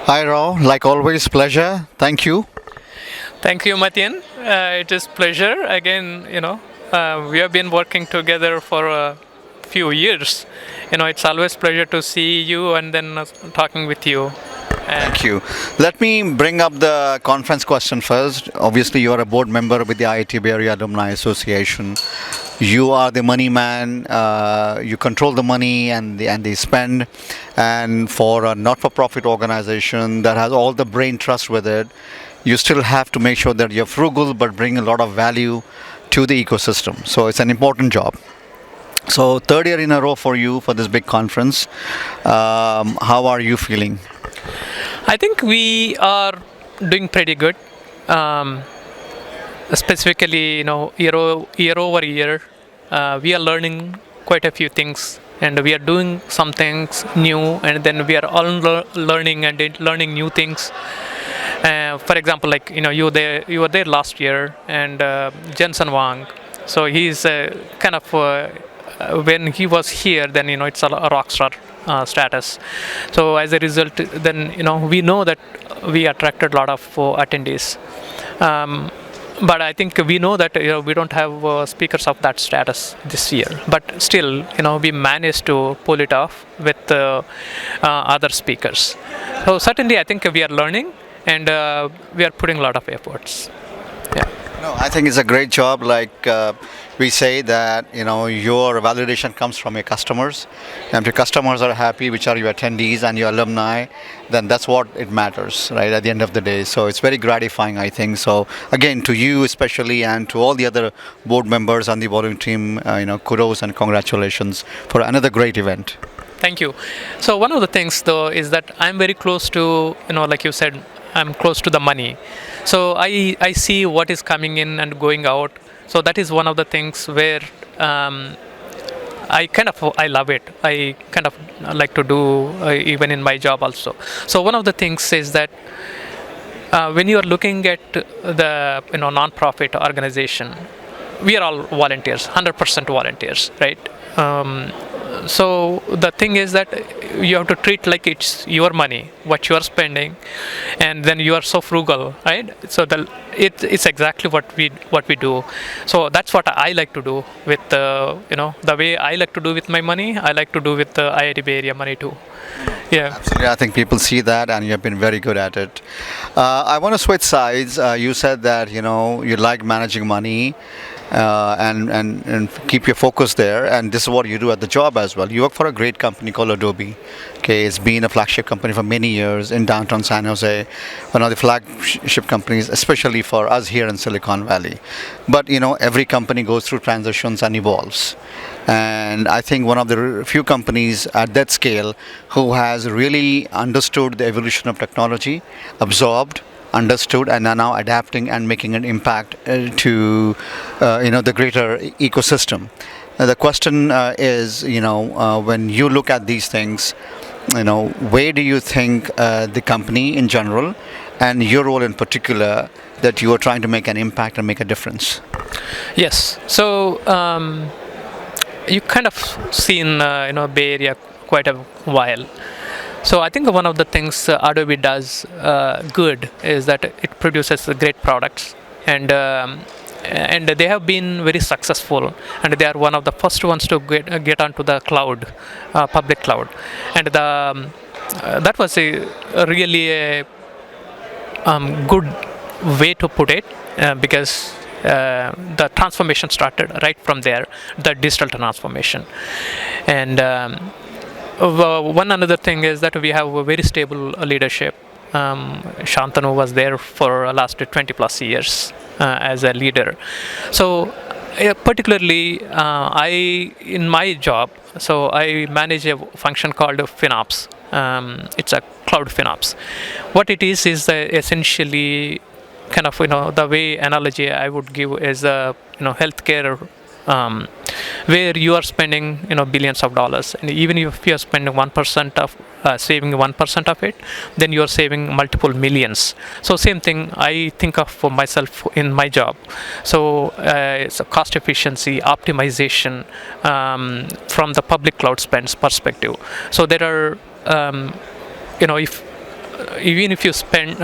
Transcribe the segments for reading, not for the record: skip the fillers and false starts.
Hi, Rao. Like always, pleasure. Thank you. Thank you, Mateen. It is pleasure. Again, we have been working together for a few years. It's always pleasure to see you and then talking with you. Thank you. Let me bring up the conference question first. Obviously, you are a board member with the IITBAA Alumni Association. You are the money man. You control the money and the spend. And for a not-for-profit organization that has all the brain trust with it, you still have to make sure that you're frugal but bring a lot of value to the ecosystem. So it's an important job. So third year in a row for you for this big conference. How are you feeling? I think we are doing pretty good. Um, Specifically, year over year, we are learning quite a few things, and we are doing some things new, and then we are all learning and learning new things. For example, like you were there last year, and Jensen Wang. So he's kind of when he was here, then it's a rock star status. So as a result, then we know that we attracted a lot of attendees. Um, but I think we know that we don't have speakers of that status this year. But still, we managed to pull it off with other speakers. So certainly, I think we are learning and we are putting a lot of efforts. Yeah. No, I think it's a great job. Like we say that your validation comes from your customers, and if your customers are happy, which are your attendees and your alumni, then that's what it matters, right? At the end of the day, so it's very gratifying, I think. So again, to you especially, and to all the other board members and the volume team, kudos and congratulations for another great event. Thank you. So one of the things though is that I'm very close to, like you said, I'm close to the money. So I see what is coming in and going out. So that is one of the things where I love it. I kind of like to do even in my job also. So one of the things is that when you are looking at the non-profit organization, we are all volunteers, 100% volunteers, right? So the thing is that you have to treat like it's your money, what you are spending, and then you are so frugal, right? So it's exactly what we do. So that's what I like to do with the way I like to do with my money. I like to do with the IIT Bay Area money too. Yeah. Absolutely, I think people see that, and you have been very good at it. I want to switch sides. You said that you like managing money, and keep your focus there. And this is what you do at the job as well. You work for a great company called Adobe. Okay, it's been a flagship company for many years in downtown San Jose, one of the flagship companies, especially for us here in Silicon Valley. But every company goes through transitions and evolves. And I think one of the few companies at that scale who has really understood the evolution of technology, absorbed, understood, and are now adapting and making an impact to the greater ecosystem. The question is, when you look at these things, where do you think the company in general and your role in particular that you are trying to make an impact and make a difference? Yes. So you kind of seen Bay Area quite a while. So I think one of the things Adobe does good is that it produces great products, and they have been very successful, and they are one of the first ones to get onto the cloud, public cloud, and that was a really a good way to put it because. The transformation started right from there, the digital transformation, and one another thing is that we have a very stable leadership. Shantanu was there for last 20 plus years as a leader. So particularly in my job, so I manage a function called FinOps. It's a cloud FinOps. What it is essentially kind of the way analogy I would give is healthcare, where you are spending billions of dollars, and even if you are spending 1% of saving 1% of it, then you are saving multiple millions. So same thing I think of for myself in my job. So it's a cost efficiency optimization from the public cloud spends perspective. So there are if even if you spend,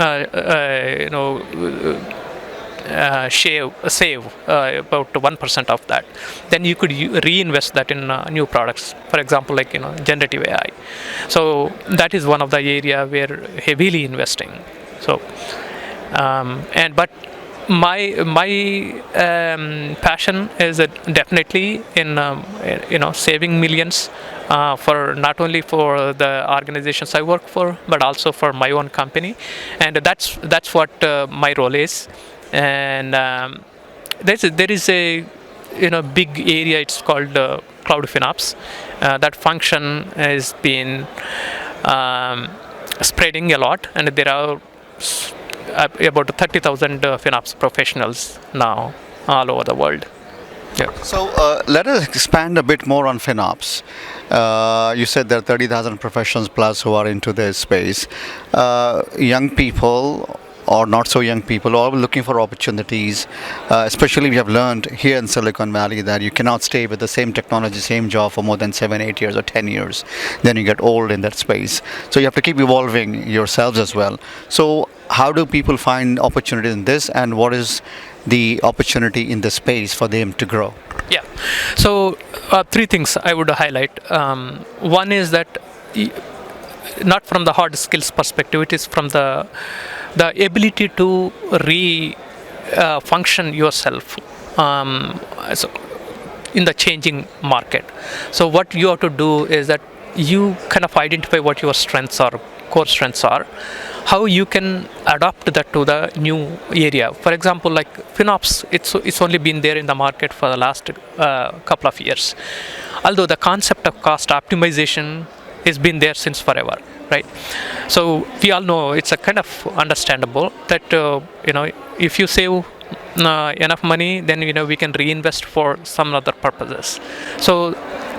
save about 1% of that, then you could reinvest that in new products. For example, like generative AI. So that is one of the area we're heavily investing. So and but my passion is definitely in saving millions, for not only for the organizations I work for, but also for my own company, and that's what my role is. And there is a big area. It's called cloud FinOps. That function has been spreading a lot, and there are about 30,000 FinOps professionals now all over the world. Yeah. So let us expand a bit more on FinOps. You said there are 30,000 professionals plus who are into this space. Young people or not so young people are looking for opportunities. Especially we have learned here in Silicon Valley that you cannot stay with the same technology, same job for more than 7, 8 years or 10 years. Then you get old in that space. So you have to keep evolving yourselves as well. So how do people find opportunity in this, and what is the opportunity in this space for them to grow? Yeah. So three things I would highlight. One is that not from the hard skills perspective, it is from the ability to function yourself so in the changing market. So what you have to do is that you kind of identify what your strengths are, core strengths are, how you can adapt that to the new area. For example, like FinOps, it's only been there in the market for the last couple of years, although the concept of cost optimization has been there since forever, right? So we all know it's a kind of understandable that if you save enough money, then we can reinvest for some other purposes. So,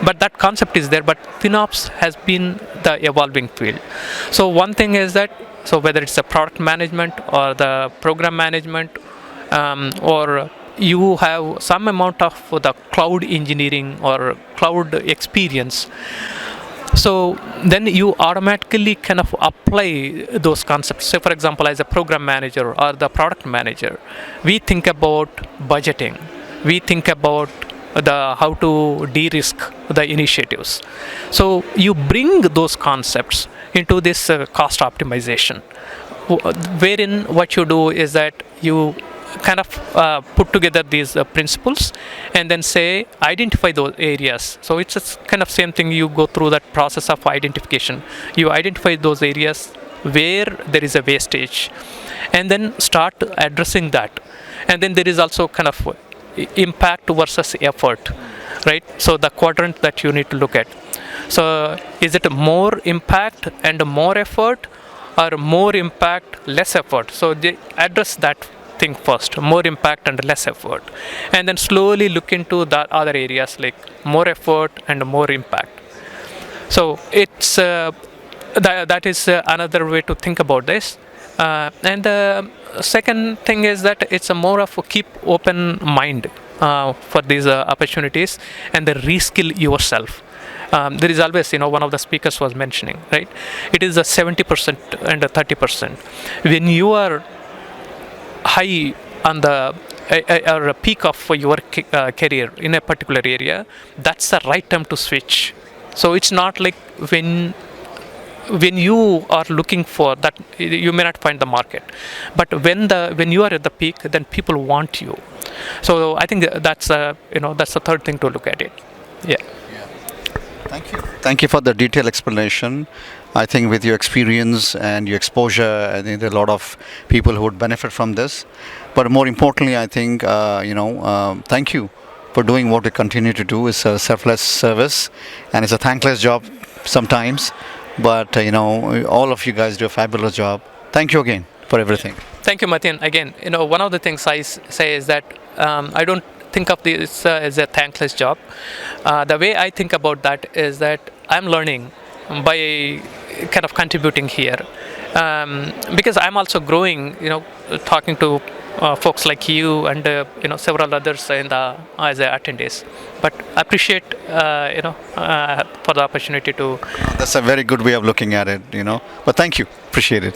but that concept is there. But FinOps has been the evolving field. So one thing is that, so whether it's the product management or the program management, or you have some amount of the cloud engineering or cloud experience, so then you automatically kind of apply those concepts. Say, for example, as a program manager or the product manager, we think about budgeting. We think about how to de-risk the initiatives. So you bring those concepts into this cost optimization, wherein what you do is that you kind of put together these principles and then say identify those areas. So it's a kind of same thing. You go through that process of identification. You identify those areas where there is a wastage and then start addressing that. And then there is also kind of impact versus effort, right? So the quadrant that you need to look at. So is it more impact and more effort, or more impact, less effort? So they address that thing first, more impact and less effort, and then slowly look into the other areas like more effort and more impact. So it's that is another way to think about this. And the second thing is that it's a more of a keep open mind for these opportunities and the reskill yourself. There is always, one of the speakers was mentioning, right? It is a 70% and a 30%. When you are high on the or a peak of your career in a particular area, that's the right time to switch. So it's not like when you are looking for that, you may not find the market, but when you are at the peak, then people want you. So I think that's that's the third thing to look at it. Yeah. Thank you for the detailed explanation. I think with your experience and your exposure, I think there are a lot of people who would benefit from this. But more importantly, I think, thank you for doing what we continue to do. It's a selfless service, and it's a thankless job sometimes. But, all of you guys do a fabulous job. Thank you again for everything. Thank you, Mateen. Again, one of the things I say is that I don't think of this as a thankless job. The way I think about that is that I'm learning by kind of contributing here, because I'm also growing, talking to folks like you and several others in the as attendees. But I appreciate for the opportunity to. That's a very good way of looking at it, But thank you. Appreciate it.